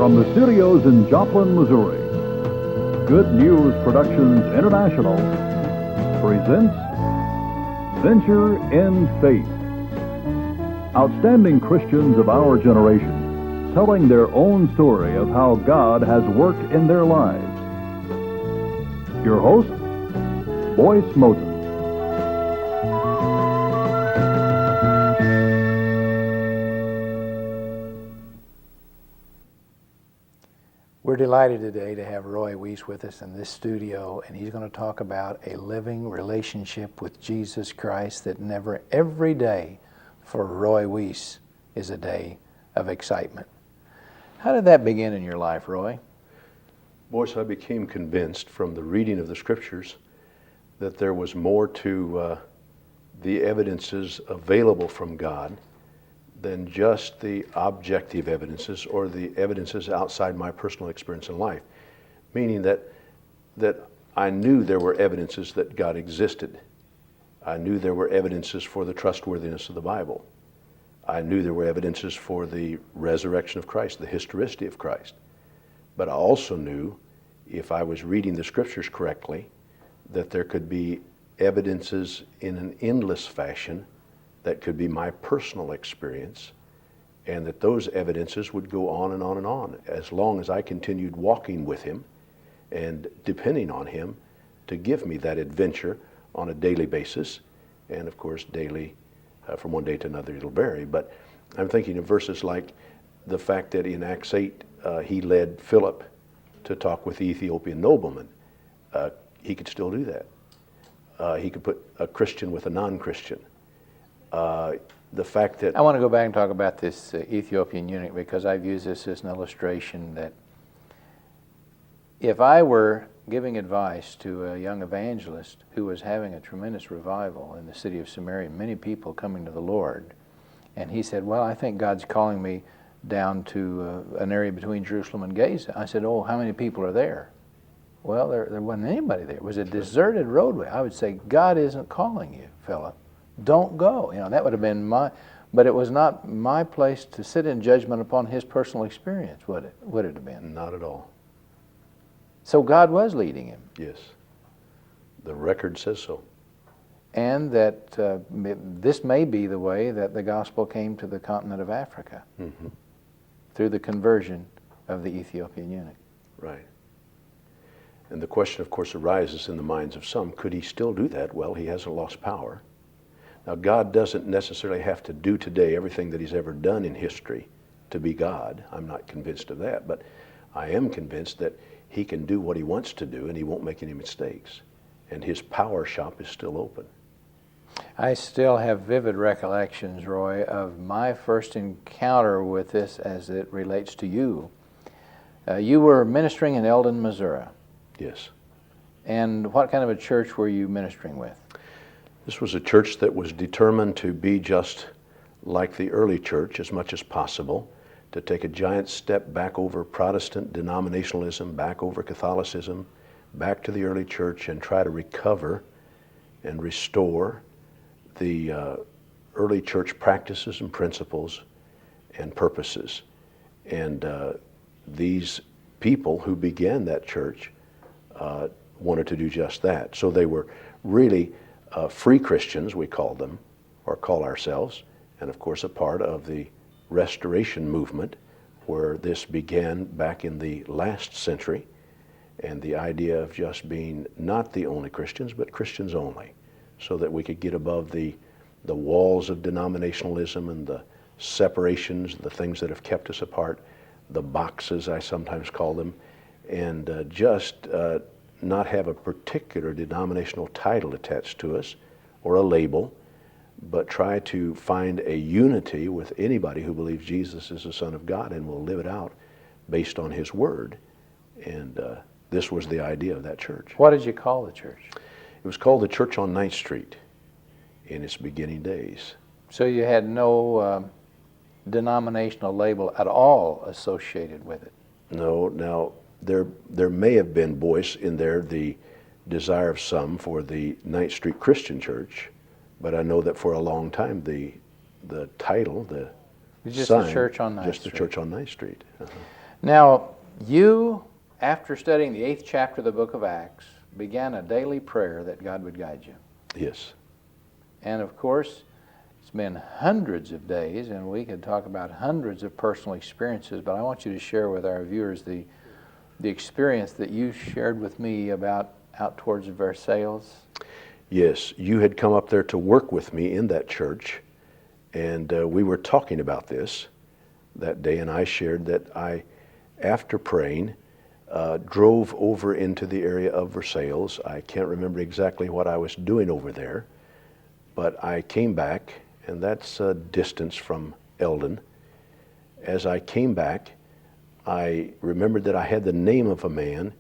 From the studios in Joplin, Missouri, Good News Productions International presents Venture in Faith. Outstanding Christians of our generation telling their own story of how God has worked in their lives. Your host, Boyce Moten. We're delighted today to have Roy Weece with us in this studio, and he's going to talk about a living relationship with Jesus Christ that never, every day for Roy Weece is a day of excitement. How did that begin in your life, Roy? Boyce, I became convinced from the reading of the Scriptures that there was more to the evidences available from God than just the objective evidences or the evidences outside my personal experience in life. Meaning that I knew there were evidences that God existed. I knew there were evidences for the trustworthiness of the Bible. I knew there were evidences for the resurrection of Christ, the historicity of Christ. But I also knew, if I was reading the Scriptures correctly, that there could be evidences in an endless fashion that could be my personal experience, and that those evidences would go on and on and on as long as I continued walking with Him and depending on Him to give me that adventure on a daily basis. And of course, daily, from one day to another, it'll vary. But I'm thinking of verses like the fact that in Acts 8, He led Philip to talk with the Ethiopian nobleman. He could still do that. He could put a Christian with a non-Christian. The fact that I want to go back and talk about this Ethiopian eunuch, because I've used this as an illustration that if I were giving advice to a young evangelist who was having a tremendous revival in the city of Samaria, many people coming to the Lord, and he said, well, I think God's calling me down to an area between Jerusalem and Gaza. I said, oh, how many people are there? Well, there wasn't anybody there. It was a deserted roadway. I would say, God isn't calling you, fella. Don't go. You know, that would have been but it was not my place to sit in judgment upon his personal experience, would it? Would it have been? Not at all. So God was leading him. Yes. The record says so. And that this may be the way that the gospel came to the continent of Africa, through the conversion of the Ethiopian eunuch. Right. And the question, of course, arises in the minds of some, could he still do that? Well, he hasn't lost power. Now, God doesn't necessarily have to do today everything that He's ever done in history to be God. I'm not convinced of that, but I am convinced that He can do what He wants to do and He won't make any mistakes. And His power shop is still open. I still have vivid recollections, Roy, of my first encounter with this as it relates to you. You were ministering in Eldon, Missouri. Yes. And what kind of a church were you ministering with? This was a church that was determined to be just like the early church as much as possible, to take a giant step back over Protestant denominationalism, back over Catholicism, back to the early church, and try to recover and restore the early church practices and principles and purposes. And these people who began that church wanted to do just that. So they were really free Christians, we called them, or call ourselves, and of course a part of the Restoration movement, where this began back in the last century, and the idea of just being not the only Christians, but Christians only, so that we could get above the walls of denominationalism and the separations, the things that have kept us apart, the boxes I sometimes call them, and just not have a particular denominational title attached to us or a label, but try to find a unity with anybody who believes Jesus is the Son of God and will live it out based on His Word. And this was the idea of that church. What did you call the church? It was called the Church on 9th Street in its beginning days. So you had no denominational label at all associated with it? No. Now, there may have been, Boyce, in there the desire of some for the 9th Street Christian Church, but I know that for a long time the title, the Just sign, the church on 9th just the Street. Church on 9th Street. Now, you, after studying the 8th chapter of the book of Acts, began a daily prayer that God would guide you. Yes. And of course, it's been hundreds of days, and we could talk about hundreds of personal experiences, but I want you to share with our viewers the experience that you shared with me about out towards Versailles. Yes, you had come up there to work with me in that church, and we were talking about this that day, and I shared that I, after praying, drove over into the area of Versailles. I can't remember exactly what I was doing over there, but I came back, and that's a distance from Eldon. As I came back, I remembered that I had the name of a man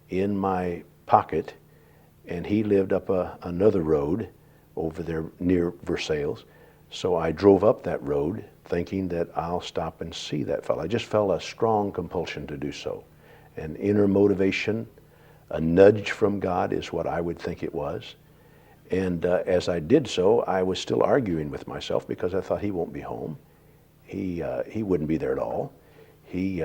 in my pocket, and he lived up another road over there near Versailles. So I drove up that road thinking that I'll stop and see that fellow. I just felt a strong compulsion to do so. An inner motivation, a nudge from God is what I would think it was. And as I did so, I was still arguing with myself because I thought he won't be home. He wouldn't be there at all. He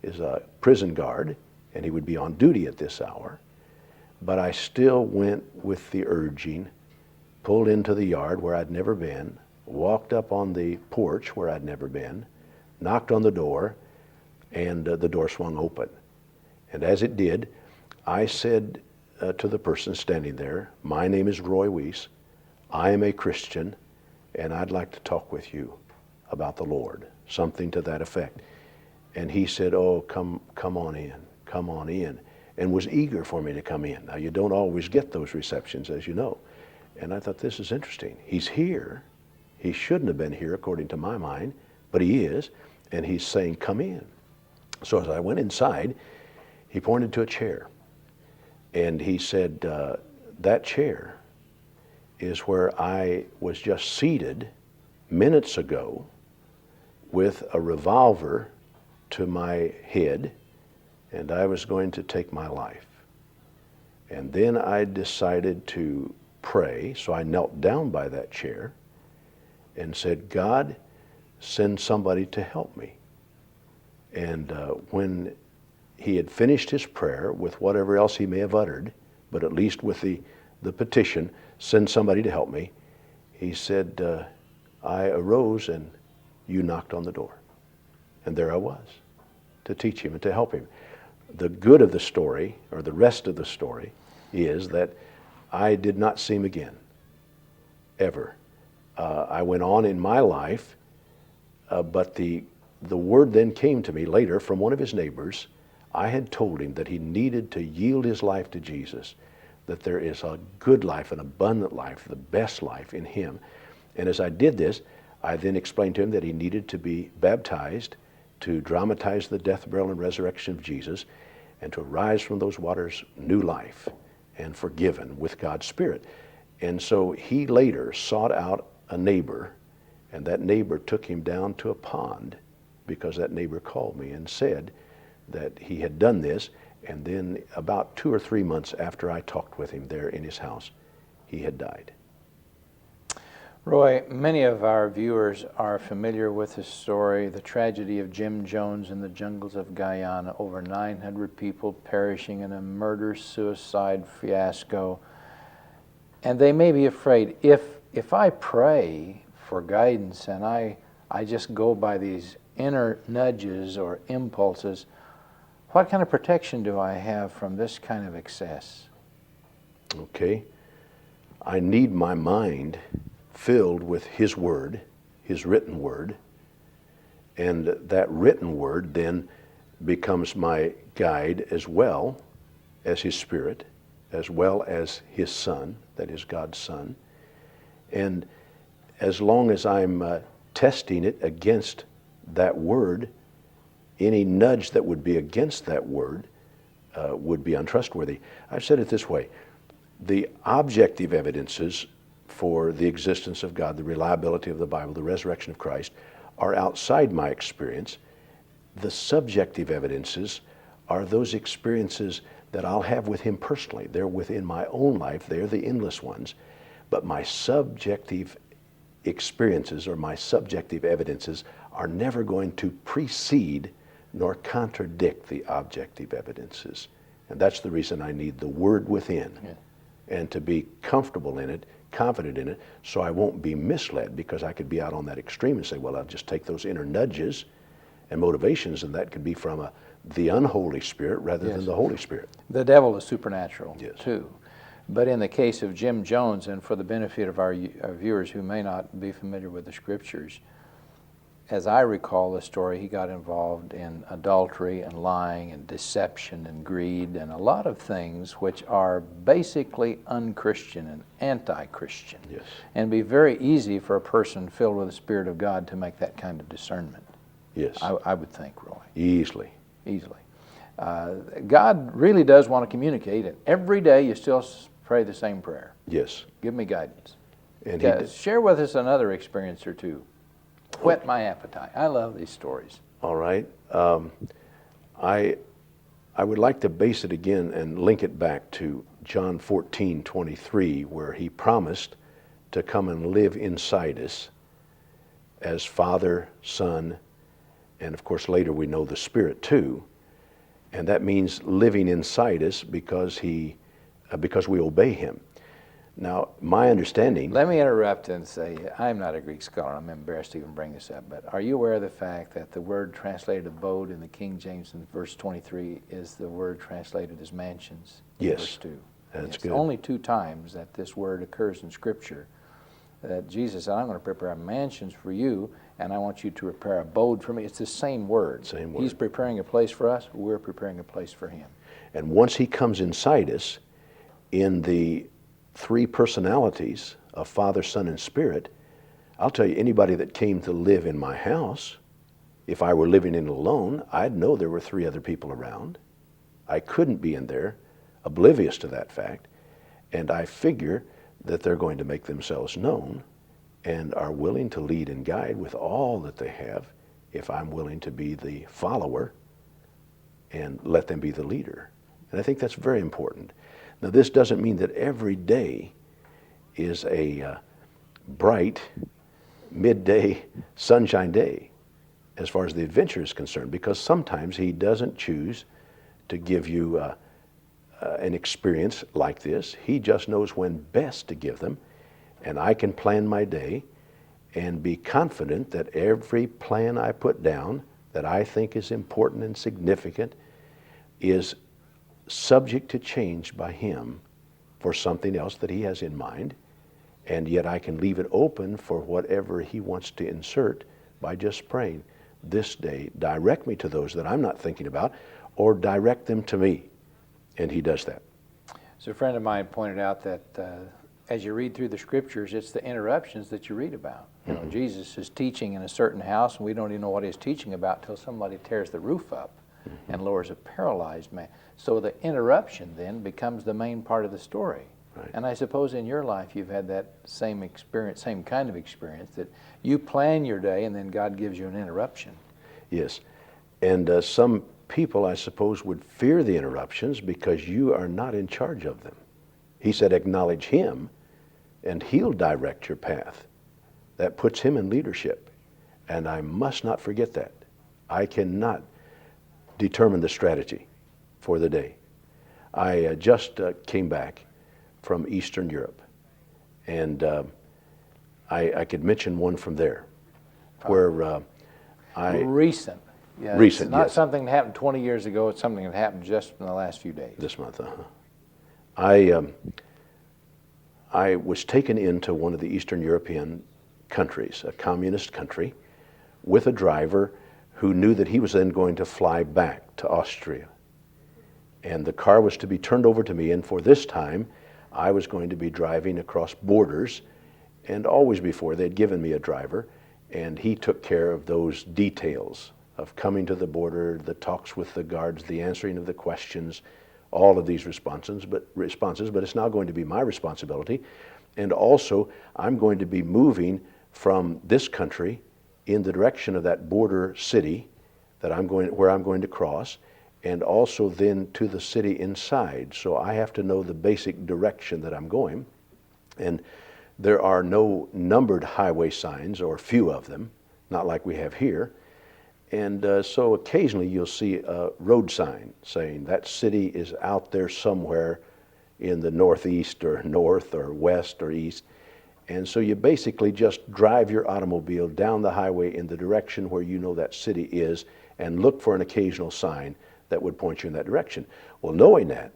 is a prison guard, and he would be on duty at this hour. But I still went with the urging, pulled into the yard where I'd never been, walked up on the porch where I'd never been, knocked on the door, and the door swung open. And as it did, I said to the person standing there, "My name is Roy Weece. I am a Christian, and I'd like to talk with you about the Lord," something to that effect. And he said, "Oh, come on in," and was eager for me to come in. Now, you don't always get those receptions, as you know. And I thought, this is interesting. He's here. He shouldn't have been here, according to my mind, but he is, and he's saying, "Come in." So as I went inside, he pointed to a chair, and he said, "That chair is where I was just seated minutes ago with a revolver to my head, and I was going to take my life." And then I decided to pray, so I knelt down by that chair and said, "God, send somebody to help me." And when he had finished his prayer with whatever else he may have uttered, but at least with the petition, "Send somebody to help me," he said, I arose and you knocked on the door. And there I was, to teach him and to help him. The good of the story, or the rest of the story, is that I did not see him again, ever. I went on in my life, but the word then came to me later from one of his neighbors. I had told him that he needed to yield his life to Jesus, that there is a good life, an abundant life, the best life in him. And as I did this, I then explained to him that he needed to be baptized to dramatize the death, burial, and resurrection of Jesus, and to arise from those waters new life and forgiven with God's Spirit. And so he later sought out a neighbor, and that neighbor took him down to a pond, because that neighbor called me and said that he had done this. And then about 2 or 3 months after I talked with him there in his house, he had died. Roy, many of our viewers are familiar with the story, the tragedy of Jim Jones in the jungles of Guyana, over 900 people perishing in a murder-suicide fiasco. And they may be afraid, if I pray for guidance and I just go by these inner nudges or impulses, what kind of protection do I have from this kind of excess? Okay. I need my mind filled with his word, his written word, and that written word then becomes my guide, as well as his Spirit, as well as his Son, that is God's Son. And as long as I'm testing it against that word, any nudge that would be against that word would be untrustworthy. I've said it this way: the objective evidences for the existence of God, the reliability of the Bible, the resurrection of Christ, are outside my experience. The subjective evidences are those experiences that I'll have with him personally. They're within my own life. They're the endless ones. But my subjective experiences or my subjective evidences are never going to precede nor contradict the objective evidences. And that's the reason I need the Word within, and to be comfortable in it, confident in it, so I won't be misled, because I could be out on that extreme and say, well, I'll just take those inner nudges and motivations, and that could be from the unholy spirit rather than the Holy Spirit. The devil is supernatural, Yes. too. But in the case of Jim Jones, and for the benefit of our viewers who may not be familiar with the Scriptures, as I recall the story, he got involved in adultery and lying and deception and greed and a lot of things which are basically unchristian and anti-Christian. Yes. And be very easy for a person filled with the Spirit of God to make that kind of discernment. Yes. I would think, Roy. Easily. Easily. God really does want to communicate, and every day you still pray the same prayer. Yes. Give me guidance. And share with us another experience or two. Whet my appetite. I love these stories. All right. I would like to base it again and link it back to John 14:23, where he promised to come and live inside us as Father, Son, and of course later we know the Spirit too. And that means living inside us because we obey him. Now, my understanding... Let me interrupt and say, I'm not a Greek scholar. I'm embarrassed to even bring this up. But are you aware of the fact that the word translated abode in the King James in verse 23 is the word translated as mansions in Yes. verse 2? That's It's good. only 2 times that this word occurs in Scripture, that Jesus said, I'm going to prepare mansions for you, and I want you to prepare abode for me. It's the same word. Same word. He's preparing a place for us. We're preparing a place for him. And once he comes inside us in the 3 personalities of Father, Son, and Spirit, I'll tell you, anybody that came to live in my house, if I were living in it alone, I'd know there were 3 other people around. I couldn't be in there oblivious to that fact. And I figure that they're going to make themselves known and are willing to lead and guide with all that they have if I'm willing to be the follower and let them be the leader. And I think that's very important. Now, this doesn't mean that every day is a bright midday sunshine day as far as the adventure is concerned, because sometimes he doesn't choose to give you an experience like this. He just knows when best to give them, and I can plan my day and be confident that every plan I put down that I think is important and significant is subject to change by him for something else that he has in mind, and yet I can leave it open for whatever he wants to insert by just praying, this day direct me to those that I'm not thinking about, or direct them to me. And he does that. So a friend of mine pointed out that as you read through the Scriptures, it's the interruptions that you read about. You know, Jesus is teaching in a certain house, and we don't even know what he's teaching about till somebody tears the roof up and lowers a paralyzed man. So the interruption then becomes the main part of the story. Right. And I suppose in your life you've had that same experience, same kind of experience, that you plan your day and then God gives you an interruption. Yes. And some people, I suppose, would fear the interruptions because you are not in charge of them. He said, acknowledge him and he'll direct your path. That puts him in leadership. And I must not forget that. I cannot determine the strategy for the day. I just came back from Eastern Europe, and I could mention one from there where Recent. Yeah, Recent, it's not yes. something that happened 20 years ago. It's something that happened just in the last few days. this month. I was taken into one of the Eastern European countries, a communist country, with a driver who knew that he was then going to fly back to Austria. And the car was to be turned over to me, and for this time, I was going to be driving across borders, and always before they'd given me a driver, and he took care of those details of coming to the border, the talks with the guards, the answering of the questions, all of these responses, but it's now going to be my responsibility. And also, I'm going to be moving from this country in the direction of that border city where I'm going to cross, and also then to the city inside. So I have to know the basic direction that I'm going. And there are no numbered highway signs, or few of them, not like we have here. And so occasionally you'll see a road sign saying that city is out there somewhere in the northeast or north or west or east. And so you basically just drive your automobile down the highway in the direction where you know that city is and look for an occasional sign that would point you in that direction. Well, knowing that,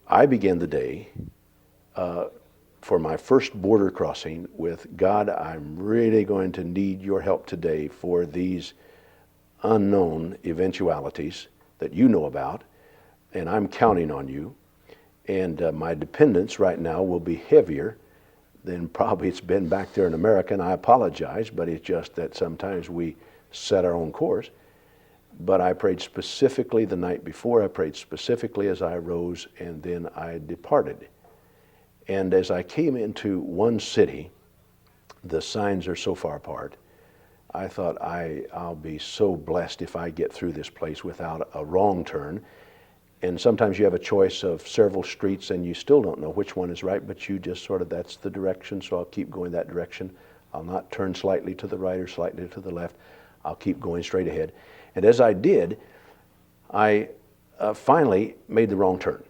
I began the day for my first border crossing with, God, I'm really going to need your help today for these unknown eventualities that you know about, and I'm counting on you. And my dependence right now will be heavier than probably it's been back there in America, and I apologize, but it's just that sometimes we set our own course. But I prayed specifically the night before, I prayed specifically as I arose, and then I departed. And as I came into one city, the signs are so far apart, I thought I'll be so blessed if I get through this place without a wrong turn. And sometimes you have a choice of several streets and you still don't know which one is right, but you just sort of, that's the direction, so I'll keep going that direction. I'll not turn slightly to the right or slightly to the left. I'll keep going straight ahead. And as I did, I finally made the wrong turn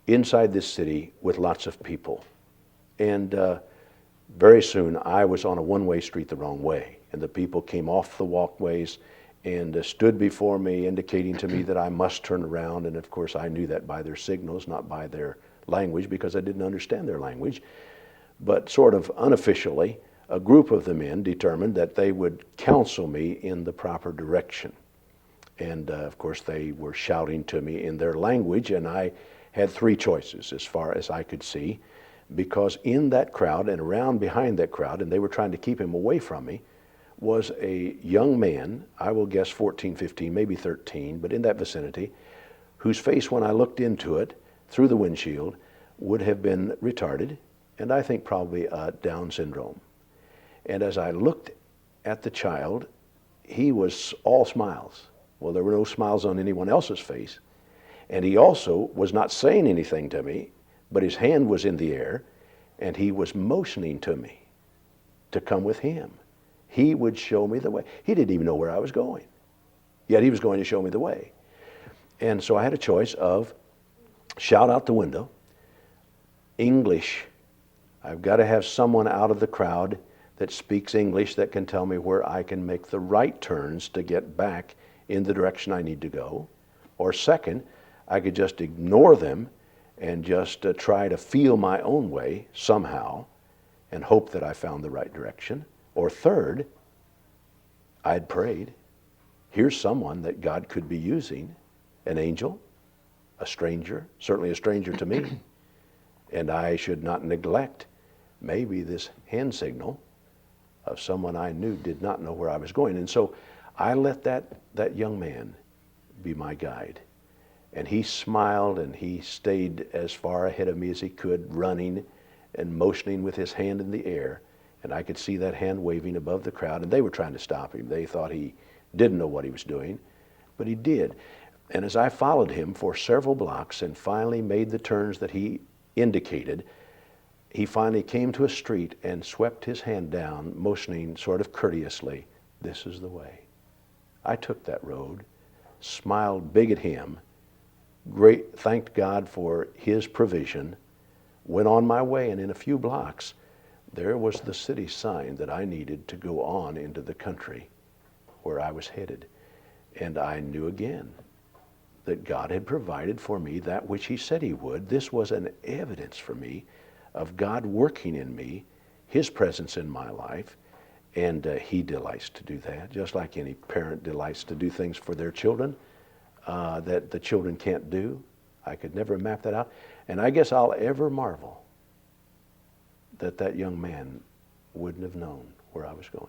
inside this city with lots of people. And very soon I was on a one-way street the wrong way. And the people came off the walkways and stood before me, indicating to me that I must turn around. And of course I knew that by their signals, not by their language, because I didn't understand their language. But sort of unofficially, a group of the men determined that they would counsel me in the proper direction. And of course they were shouting to me in their language, and I had three choices as far as I could see, because in that crowd and around behind that crowd, and they were trying to keep him away from me, was a young man, I will guess 14, 15, maybe 13, but in that vicinity, whose face, when I looked into it through the windshield, would have been retarded, and I think probably Down syndrome. And as I looked at the child, he was all smiles. Well, there were no smiles on anyone else's face. And he also was not saying anything to me, but his hand was in the air, and he was motioning to me to come with him. He would show me the way. He didn't even know where I was going, yet he was going to show me the way. And so I had a choice of shout out the window, English. I've got to have someone out of the crowd that speaks English that can tell me where I can make the right turns to get back in the direction I need to go. Or second, I could just ignore them and just try to feel my own way somehow and hope that I found the right direction. Or third, I'd prayed, here's someone that God could be using, an angel, a stranger, certainly a stranger to me, and I should not neglect maybe this hand signal of someone I knew did not know where I was going. And so I let that young man be my guide. And he smiled, and he stayed as far ahead of me as he could, running and motioning with his hand in the air. And I could see that hand waving above the crowd, and they were trying to stop him. They thought he didn't know what he was doing, but he did. And as I followed him for several blocks and finally made the turns that he indicated, he finally came to a street and swept his hand down, motioning sort of courteously, this is the way. I took that road, smiled big at him, thanked God for his provision, went on my way, and in a few blocks, there was the city sign that I needed to go on into the country where I was headed. And I knew again that God had provided for me that which he said he would. This was an evidence for me of God working in me, his presence in my life, and he delights to do that, just like any parent delights to do things for their children that the children can't do. I could never map that out. And I guess I'll ever marvel that young man wouldn't have known where I was going.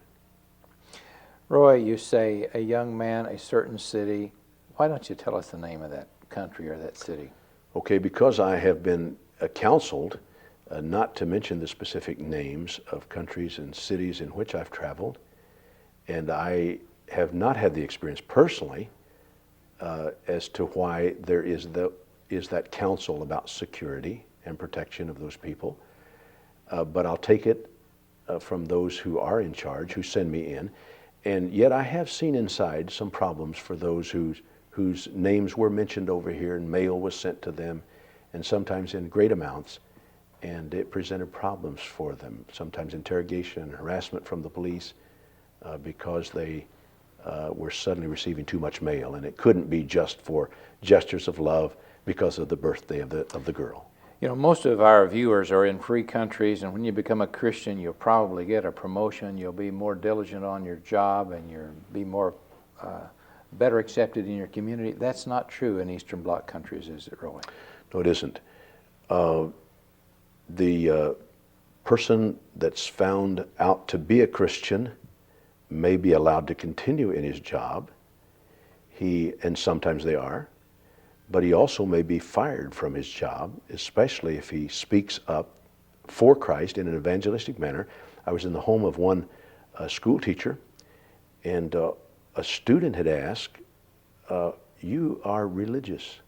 Roy, you say a young man, a certain city. Why don't you tell us the name of that country or that city? Okay, because I have been counseled not to mention the specific names of countries and cities in which I've traveled, and I have not had the experience personally as to why there is that counsel about security and protection of those people. But I'll take it from those who are in charge, who send me in. And yet I have seen inside some problems for those whose names were mentioned over here and mail was sent to them, and sometimes in great amounts, and it presented problems for them, sometimes interrogation and harassment from the police because they were suddenly receiving too much mail, and it couldn't be just for gestures of love because of the birthday of the girl. You know, most of our viewers are in free countries, and when you become a Christian, you'll probably get a promotion, you'll be more diligent on your job, and you'll be more better accepted in your community. That's not true in Eastern Bloc countries, is it, Roy? No, it isn't. The person that's found out to be a Christian may be allowed to continue in his job, and sometimes they are, but he also may be fired from his job, especially if he speaks up for Christ in an evangelistic manner. I was in the home of one school teacher, and a student had asked, "You are religious?"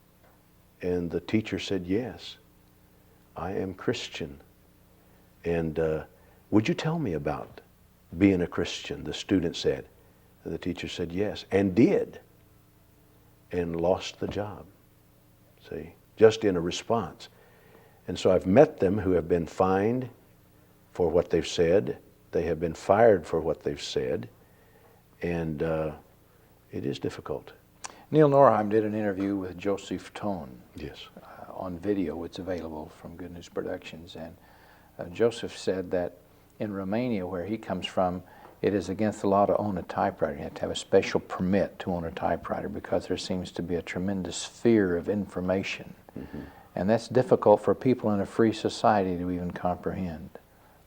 And the teacher said, "Yes, I am Christian." And would you tell me about being a Christian? The student said. And the teacher said, "Yes," and did, and lost the job. See, just in a response. And so I've met them who have been fined for what they've said. They have been fired for what they've said. And it is difficult. Neil Norheim did an interview with Joseph Tone. Yes. On video. It's available from Good News Productions. And Joseph said that in Romania, where he comes from, it is against the law to own a typewriter. You have to have a special permit to own a typewriter because there seems to be a tremendous fear of information. Mm-hmm. And that's difficult for people in a free society to even comprehend,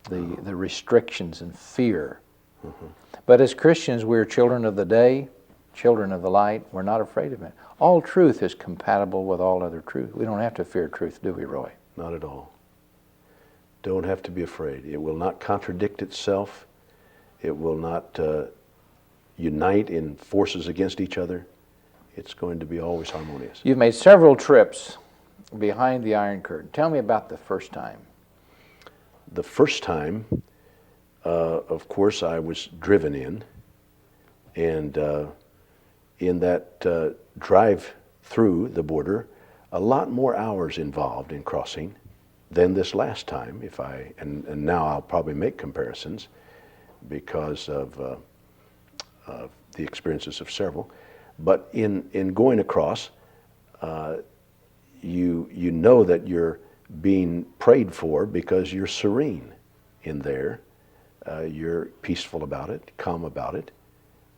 the restrictions and fear. Mm-hmm. But as Christians, we're children of the day, children of the light. We're not afraid of it. All truth is compatible with all other truth. We don't have to fear truth, do we, Roy? Not at all. Don't have to be afraid. It will not contradict itself. It will not unite in forces against each other. It's going to be always harmonious. You've made several trips behind the Iron Curtain. Tell me about the first time. The first time, of course, I was driven in, and in that drive through the border, a lot more hours involved in crossing than this last time. And now I'll probably make comparisons because of the experiences of several. But in going across, you know that you're being prayed for because you're serene in there. You're peaceful about it, calm about it,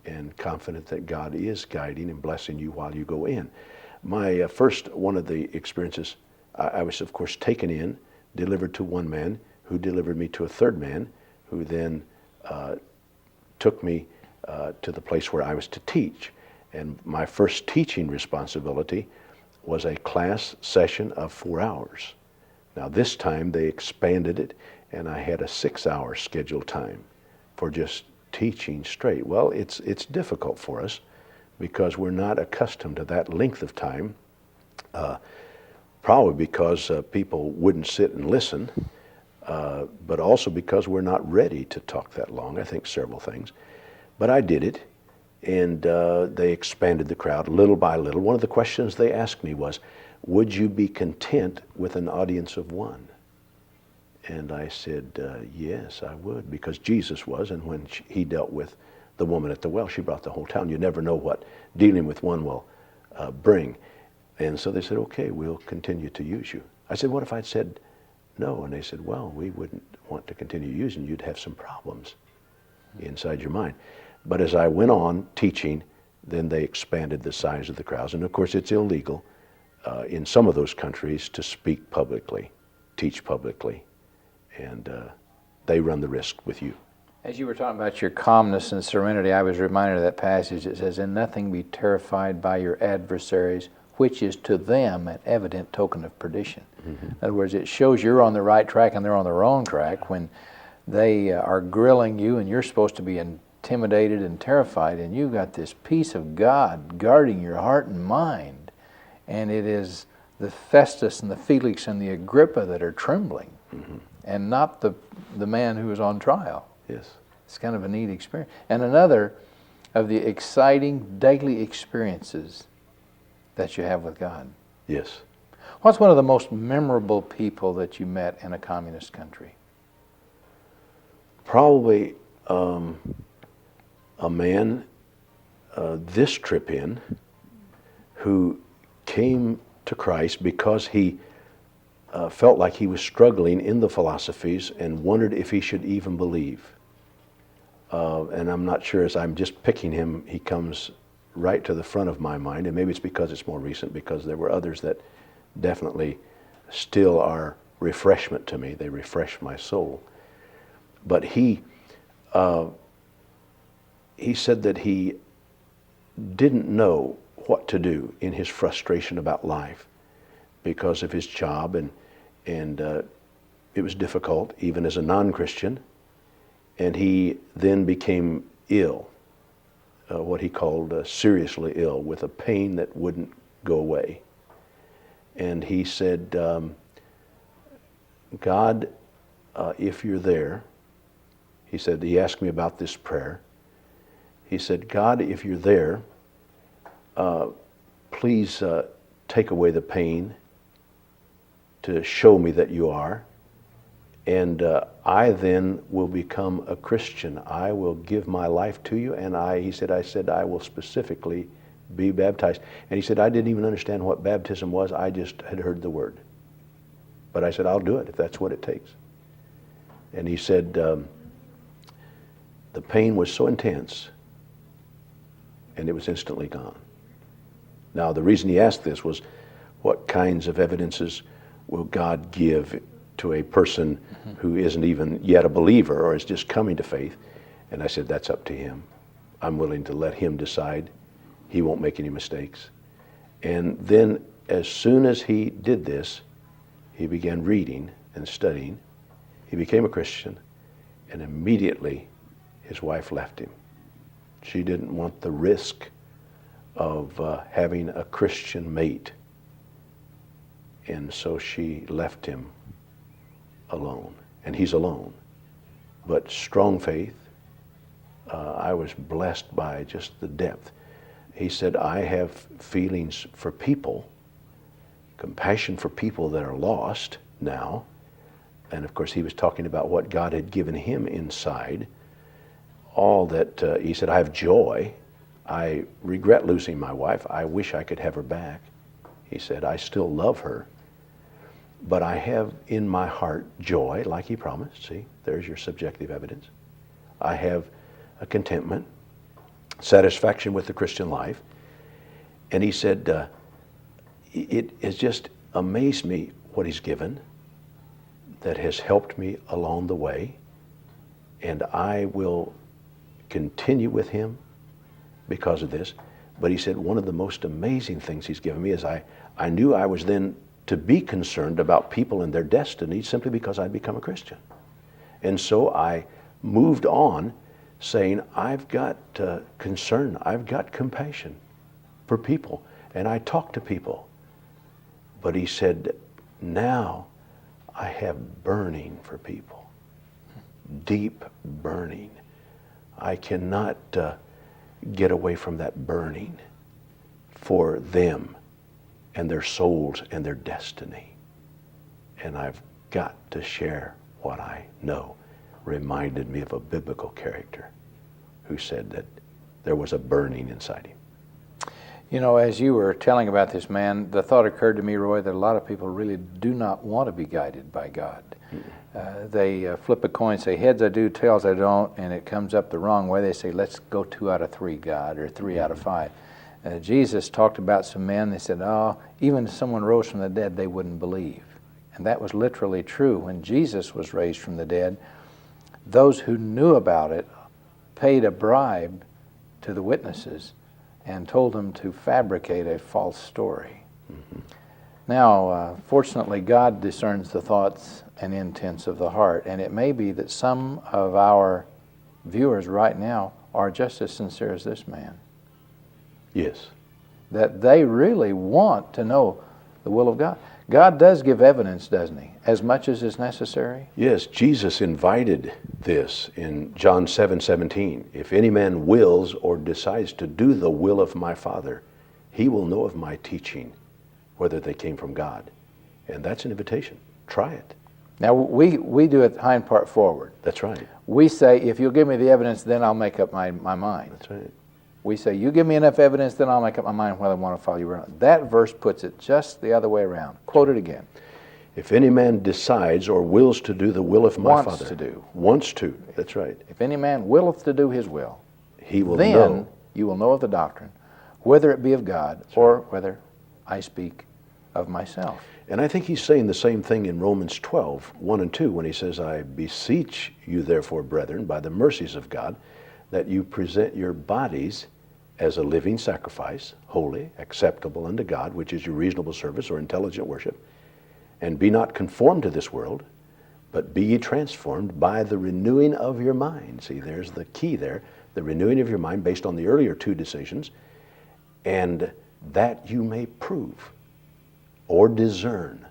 and confident that God is guiding and blessing you while you go in. My first one of the experiences, I was of course taken in, delivered to one man, who delivered me to a third man, who then took me to the place where I was to teach. And my first teaching responsibility was a class session of 4 hours. Now this time they expanded it, and I had a 6-hour scheduled time for just teaching straight. Well, it's difficult for us because we're not accustomed to that length of time, probably because people wouldn't sit and listen, but also because we're not ready to talk that long. I think several things. But I did it, and they expanded the crowd little by little. One of the questions they asked me was, would you be content with an audience of one? And I said, yes, I would, because Jesus was, and when he dealt with the woman at the well, she brought the whole town. You never know what dealing with one will bring. And so they said, okay, we'll continue to use you. I said, what if I'd said no? And they said, well, we wouldn't want to continue using you. You'd have some problems inside your mind. But as I went on teaching, then they expanded the size of the crowds. And of course, it's illegal in some of those countries to speak publicly, teach publicly, and they run the risk with you. As you were talking about your calmness and serenity, I was reminded of that passage that says, "In nothing be terrified by your adversaries, which is to them an evident token of perdition." Mm-hmm. In other words, it shows you're on the right track and they're on the wrong track when they are grilling you and you're supposed to be intimidated and terrified, and you've got this peace of God guarding your heart and mind, and it is the Festus and the Felix and the Agrippa that are trembling, mm-hmm. and not the man who is on trial. Yes. It's kind of a neat experience. And another, of the exciting daily experiences that you have with God. Yes. What's one of the most memorable people that you met in a communist country? Probably a man this trip in who came to Christ because he felt like he was struggling in the philosophies and wondered if he should even believe. And I'm not sure, as I'm just picking him, he comes right to the front of my mind, and maybe it's because it's more recent, because there were others that definitely still are refreshment to me. They refresh my soul. But he said that he didn't know what to do in his frustration about life because of his job, and it was difficult even as a non-Christian. And he then became ill, what he called seriously ill, with a pain that wouldn't go away. And he said, God, if you're there, he said, he asked me about this prayer. He said, God, if you're there, please take away the pain to show me that you are. And I then will become a Christian. I will give my life to you. And he said, I will specifically be baptized. And he said, I didn't even understand what baptism was. I just had heard the word. But I said, I'll do it if that's what it takes. And he said, the pain was so intense, and it was instantly gone. Now, the reason he asked this was, what kinds of evidences will God give to a person who isn't even yet a believer or is just coming to faith? And I said, that's up to him. I'm willing to let him decide. He won't make any mistakes. And then as soon as he did this, he began reading and studying. He became a Christian, and immediately his wife left him. She didn't want the risk of having a Christian mate. And so she left him alone. And he's alone. But strong faith. I was blessed by just the depth. He said, I have feelings for people, compassion for people that are lost now. And of course, he was talking about what God had given him inside. All that, he said, I have joy. I regret losing my wife. I wish I could have her back. He said, I still love her. But I have in my heart joy, like he promised. See, there's your subjective evidence. I have a contentment, satisfaction with the Christian life. And he said, it has just amazed me what he's given that has helped me along the way. And I will continue with him because of this. But he said, one of the most amazing things he's given me is I knew I was then to be concerned about people and their destiny simply because I'd become a Christian. And so I moved on saying, I've got concern, I've got compassion for people, and I talk to people. But he said, now I have burning for people, deep burning. I cannot get away from that burning for them and their souls and their destiny. And I've got to share what I know. Reminded me of a biblical character who said that there was a burning inside him. You know, as you were telling about this man, the thought occurred to me, Roy, that a lot of people really do not want to be guided by God. They flip a coin, say, heads I do, tails I don't, and it comes up the wrong way. They say, let's go 2 out of 3, God, or 3 out of 5. Jesus talked about some men. They said, oh, even if someone rose from the dead, they wouldn't believe. And that was literally true. When Jesus was raised from the dead, those who knew about it paid a bribe to the witnesses and told them to fabricate a false story. Now, fortunately, God discerns the thoughts and intents of the heart, and it may be that some of our viewers right now are just as sincere as this man. Yes. That they really want to know the will of God. God does give evidence, doesn't He? As much as is necessary. Yes, Jesus invited this in John 7:17. If any man wills or decides to do the will of my Father, he will know of my teaching, whether they came from God. And that's an invitation. Try it. Now, we do it hind part forward. That's right. We say, if you'll give me the evidence, then I'll make up my mind. That's right. We say, you give me enough evidence, then I'll make up my mind whether I want to follow you or not. That verse puts it just the other way around. Quote it again. If any man decides or wills to do the will of my Father. Wants to do. Wants to. That's right. If any man willeth to do his will, he will then know. You will know of the doctrine, whether it be of God or whether I speak of myself. And I think he's saying the same thing in Romans 12:1 and 2, when he says, I beseech you therefore, brethren, by the mercies of God, that you present your bodies as a living sacrifice, holy, acceptable unto God, which is your reasonable service or intelligent worship. And be not conformed to this world, but be ye transformed by the renewing of your mind. See, there's the key there, the renewing of your mind based on the earlier two decisions, and that you may prove or discern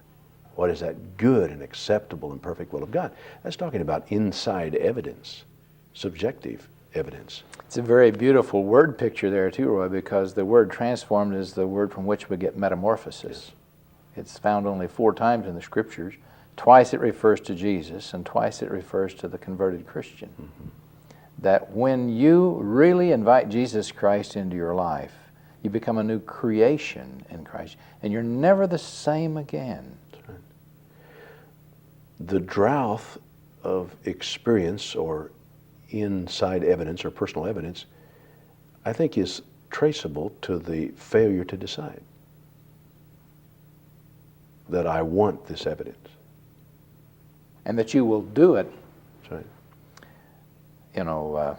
what is that good and acceptable and perfect will of God. That's talking about inside evidence, subjective evidence. It's a very beautiful word picture there too, Roy, because the word transformed is the word from which we get metamorphosis. Yes. It's found only 4 times in the Scriptures. Twice it refers to Jesus, and twice it refers to the converted Christian. Mm-hmm. That when you really invite Jesus Christ into your life, you become a new creation in Christ, and you're never the same again. That's right. The drought of experience or inside evidence or personal evidence, I think, is traceable to the failure to decide that I want this evidence. And that you will do it. That's right. You know,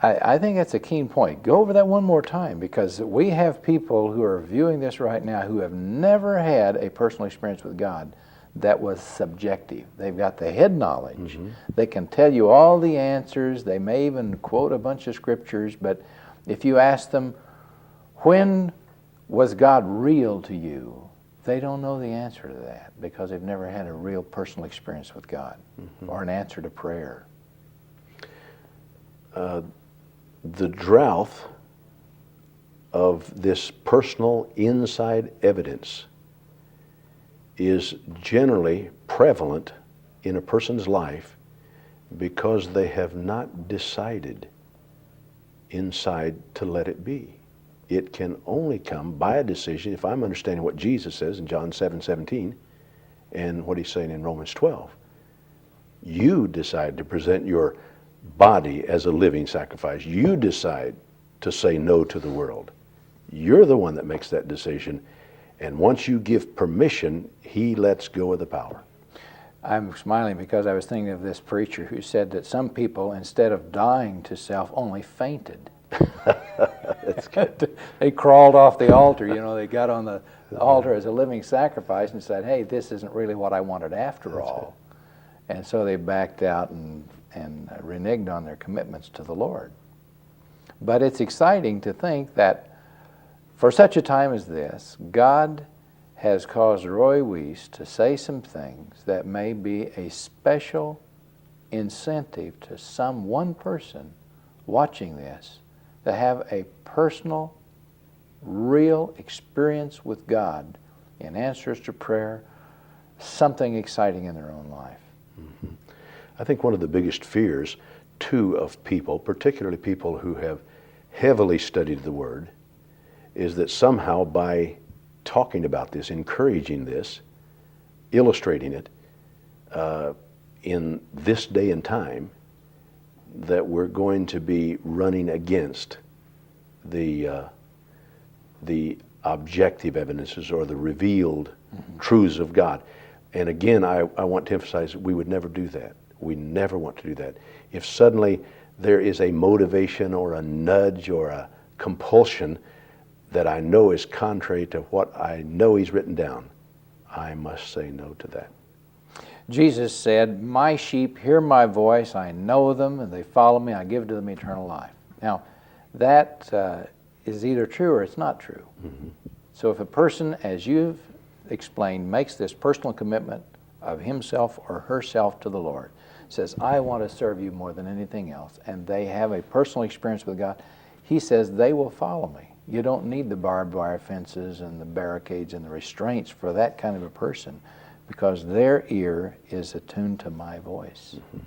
I think that's a keen point. Go over that one more time, because we have people who are viewing this right now who have never had a personal experience with God that was subjective. They've got the head knowledge. Mm-hmm. They can tell you all the answers. They may even quote a bunch of scriptures, but if you ask them, when was God real to you? They don't know the answer to that, because they've never had a real personal experience with God, mm-hmm. or an answer to prayer. The drought of this personal inside evidence is generally prevalent in a person's life because they have not decided inside to let it be. It can only come by a decision, if I'm understanding what Jesus says in John 7:17 and what he's saying in Romans 12. You decide to present your body as a living sacrifice. You decide to say no to the world. You're the one that makes that decision. And once you give permission, he lets go of the power. I'm smiling because I was thinking of this preacher who said that some people, instead of dying to self, only fainted. That's good. They crawled off the altar. You know, they got on the altar as a living sacrifice and said, hey, this isn't really what I wanted after all. Right. And so they backed out and reneged on their commitments to the Lord. But it's exciting to think that for such a time as this, God has caused Roy Weece to say some things that may be a special incentive to some one person watching this to have a personal, real experience with God in answers to prayer, something exciting in their own life. Mm-hmm. I think one of the biggest fears, too, of people, particularly people who have heavily studied the Word, is that somehow by talking about this, encouraging this, illustrating it in this day and time, that we're going to be running against the objective evidences or the revealed mm-hmm. truths of God. And again, I want to emphasize that we would never do that. We never want to do that. If suddenly there is a motivation or a nudge or a compulsion that I know is contrary to what I know he's written down, I must say no to that. Jesus said, my sheep hear my voice, I know them, and they follow me, I give to them eternal life. Now, that is either true or it's not true. Mm-hmm. So if a person, as you've explained, makes this personal commitment of himself or herself to the Lord, says, I want to serve you more than anything else, and they have a personal experience with God, he says they will follow me. You don't need the barbed wire fences and the barricades and the restraints for that kind of a person, because their ear is attuned to my voice. Mm-hmm.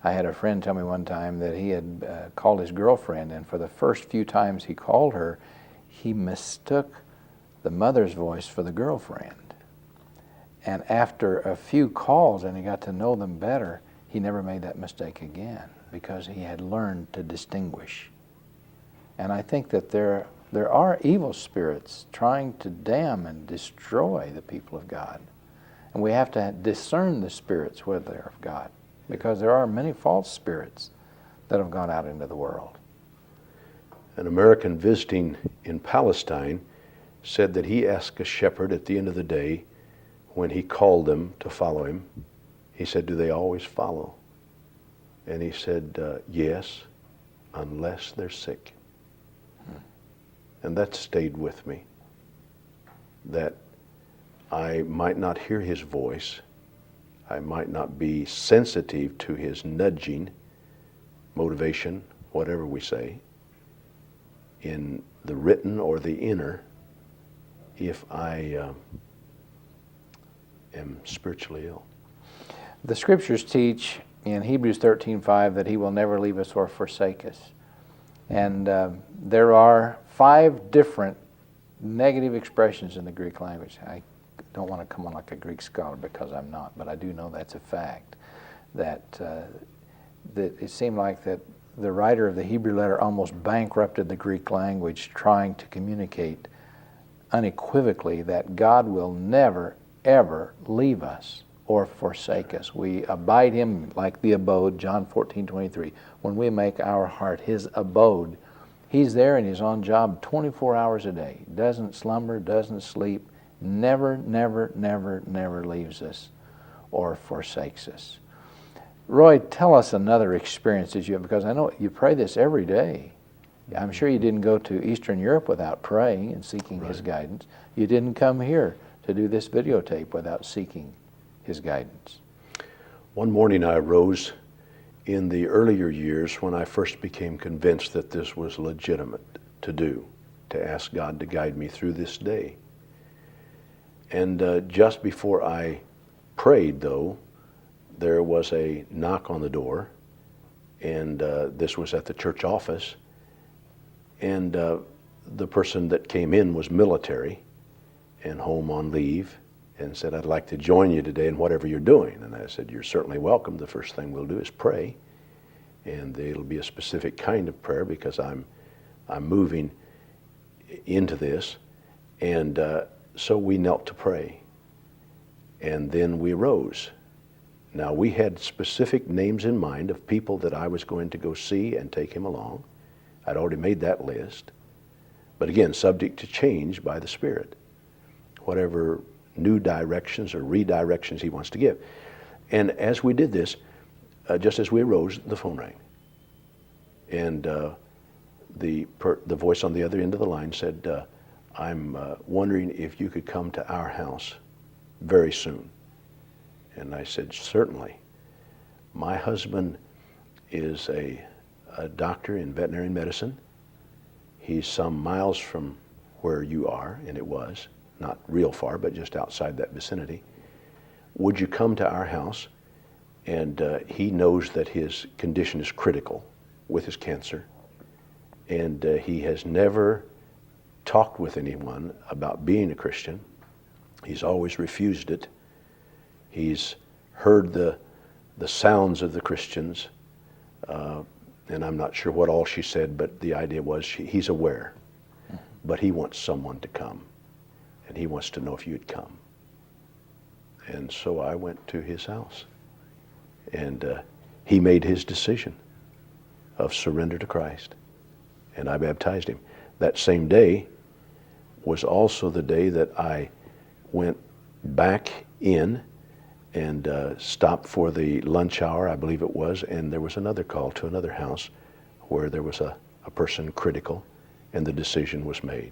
I had a friend tell me one time that he had called his girlfriend, and for the first few times he called her, he mistook the mother's voice for the girlfriend. And after a few calls and he got to know them better, he never made that mistake again, because he had learned to distinguish. And I think that there are evil spirits trying to damn and destroy the people of God. And we have to discern the spirits whether they're of God, because there are many false spirits that have gone out into the world. An American visiting in Palestine said that he asked a shepherd at the end of the day, when he called them to follow him, he said, do they always follow? And he said, yes, unless they're sick. And that stayed with me, that I might not hear his voice, I might not be sensitive to his nudging, motivation, whatever we say, in the written or the inner, if I am spiritually ill. The scriptures teach in Hebrews 13:5 that he will never leave us or forsake us. And there are 5 different negative expressions in the Greek language. I don't want to come on like a Greek scholar, because I'm not, but I do know that's a fact. That it seemed like that the writer of the Hebrew letter almost bankrupted the Greek language, trying to communicate unequivocally that God will never, ever leave us or forsake us. We abide him like the abode, John 14:23. When we make our heart his abode, he's there and he's on job 24 hours a day. Doesn't slumber, doesn't sleep, never, never, never, never leaves us or forsakes us. Roy, tell us another experience that you have, because I know you pray this every day. I'm sure you didn't go to Eastern Europe without praying and seeking his guidance. You didn't come here to do this videotape without seeking his guidance. One morning I arose in the earlier years when I first became convinced that this was legitimate to do, to ask God to guide me through this day. And just before I prayed, though, there was a knock on the door, and this was at the church office, and the person that came in was military and home on leave, and said, I'd like to join you today in whatever you're doing. And I said, you're certainly welcome. The first thing we'll do is pray, and it'll be a specific kind of prayer, because I'm moving into this. And so we knelt to pray, and then we rose. Now, we had specific names in mind of people that I was going to go see and take him along. I'd already made that list, but again, subject to change by the Spirit, whatever new directions or redirections he wants to give. And as we did this, just as we arose, the phone rang. And the voice on the other end of the line said, I'm wondering if you could come to our house very soon. And I said, certainly. My husband is a doctor in veterinary medicine. He's some miles from where you are, and it was, not real far, but just outside that vicinity. Would you come to our house? And he knows that his condition is critical with his cancer, and he has never talked with anyone about being a Christian. He's always refused it. He's heard the sounds of the Christians, and I'm not sure what all she said, but the idea was he's aware, but he wants someone to come, and he wants to know if you'd come. And so I went to his house, and he made his decision of surrender to Christ, and I baptized him. That same day was also the day that I went back in and stopped for the lunch hour, I believe it was, and there was another call to another house where there was a person critical, and the decision was made.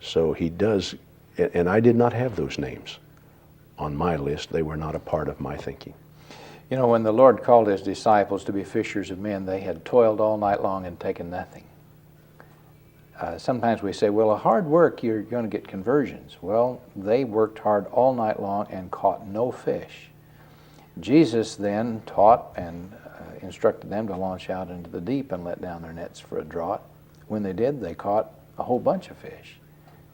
So he does And I did not have those names on my list. They were not a part of my thinking. You know, when the Lord called his disciples to be fishers of men, they had toiled all night long and taken nothing. Sometimes we say, well, a hard work, you're going to get conversions. Well, they worked hard all night long and caught no fish. Jesus then taught and instructed them to launch out into the deep and let down their nets for a draught. When they did, they caught a whole bunch of fish.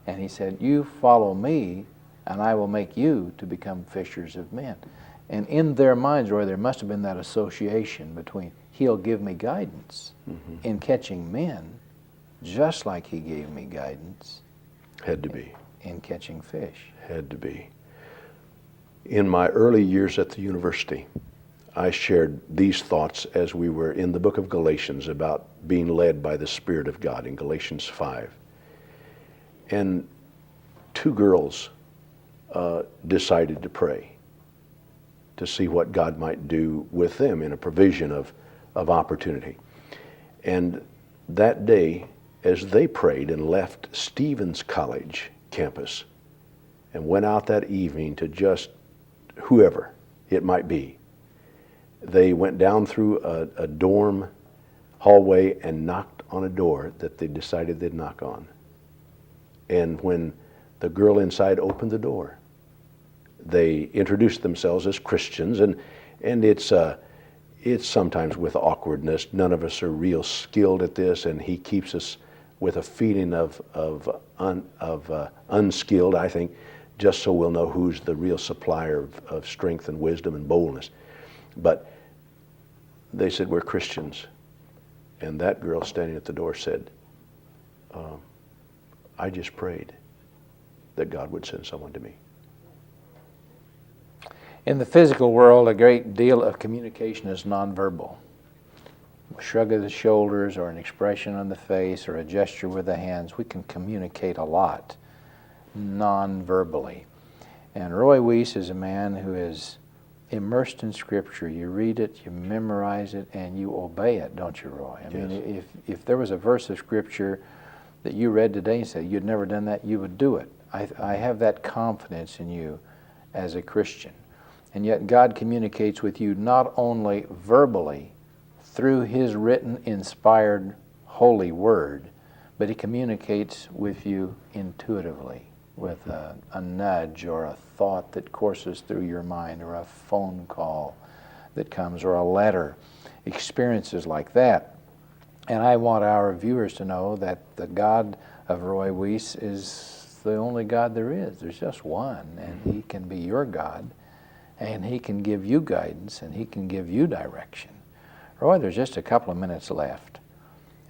And he said, you follow me, and I will make you to become fishers of men. And in their minds, Roy, there must have been that association between he'll give me guidance in catching men, just like he gave me guidance. Had to be. In catching fish. Had to be. In my early years at the university, I shared these thoughts as we were in the book of Galatians about being led by the Spirit of God in Galatians 5. And two girls decided to pray to see what God might do with them in a provision of opportunity. And that day, as they prayed and left Stevens College campus and went out that evening to just whoever it might be, they went down through a dorm hallway and knocked on a door that they decided they'd knock on. And when the girl inside opened the door, they introduced themselves as Christians, and it's sometimes with awkwardness. None of us are real skilled at this, and he keeps us with a feeling of unskilled, I think, just so we'll know who's the real supplier of strength and wisdom and boldness. But they said, we're Christians. And that girl standing at the door said, I just prayed that God would send someone to me. In the physical world, a great deal of communication is nonverbal. A shrug of the shoulders or an expression on the face or a gesture with the hands, we can communicate a lot non-verbally. And Roy Weece is a man who is immersed in Scripture. You read it, you memorize it, and you obey it, don't you, Roy? I mean, if there was a verse of Scripture that you read today and said you'd never done that, you would do it. I have that confidence in you as a Christian. And yet God communicates with you not only verbally through His written, inspired, holy Word, but He communicates with you intuitively with a nudge or a thought that courses through your mind or a phone call that comes or a letter, experiences like that. And I want our viewers to know that the God of Roy Weece is the only God there is. There's just one, and He can be your God, and He can give you guidance, and He can give you direction. Roy, there's just a couple of minutes left.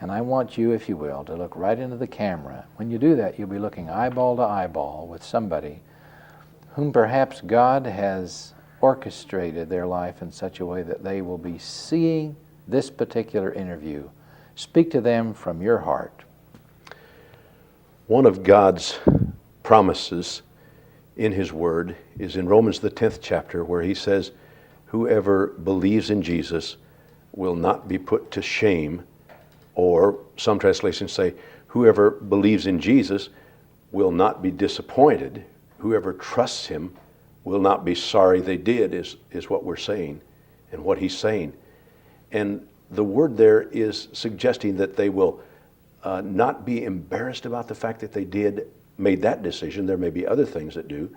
And I want you, if you will, to look right into the camera. When you do that, you'll be looking eyeball to eyeball with somebody whom perhaps God has orchestrated their life in such a way that they will be seeing this particular interview. Speak to them from your heart. One of God's promises in His Word is in Romans the 10th chapter, where He says, whoever believes in Jesus will not be put to shame. Or some translations say, whoever believes in Jesus will not be disappointed. Whoever trusts Him will not be sorry they did, is what we're saying and what He's saying. And the word there is suggesting that they will not be embarrassed about the fact that they made that decision. There may be other things that do,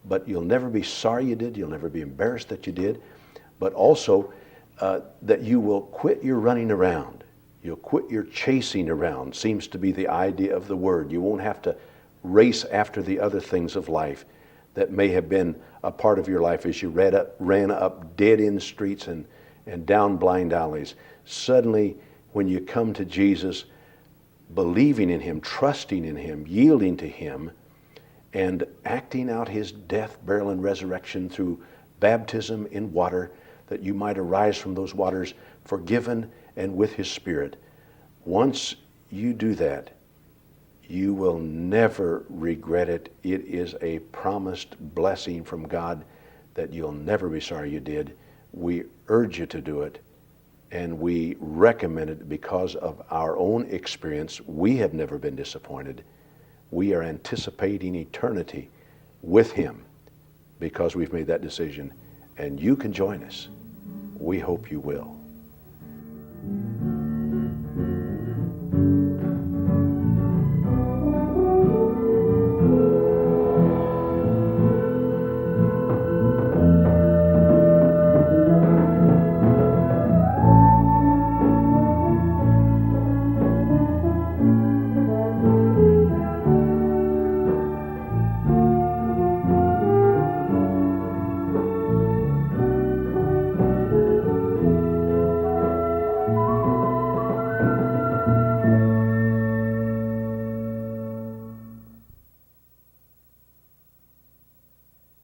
but you'll never be sorry you did. You'll never be embarrassed that you did. But also that you will quit your running around. You'll quit your chasing around, seems to be the idea of the word. You won't have to race after the other things of life that may have been a part of your life as you ran up dead-end streets and down blind alleys. Suddenly, when you come to Jesus, believing in Him, trusting in Him, yielding to Him, and acting out His death, burial, and resurrection through baptism in water, that you might arise from those waters forgiven and with His Spirit. Once you do that, you will never regret it. It is a promised blessing from God that you'll never be sorry you did. We urge you to do it, and we recommend it because of our own experience. We have never been disappointed. We are anticipating eternity with Him because we've made that decision, and you can join us. We hope you will.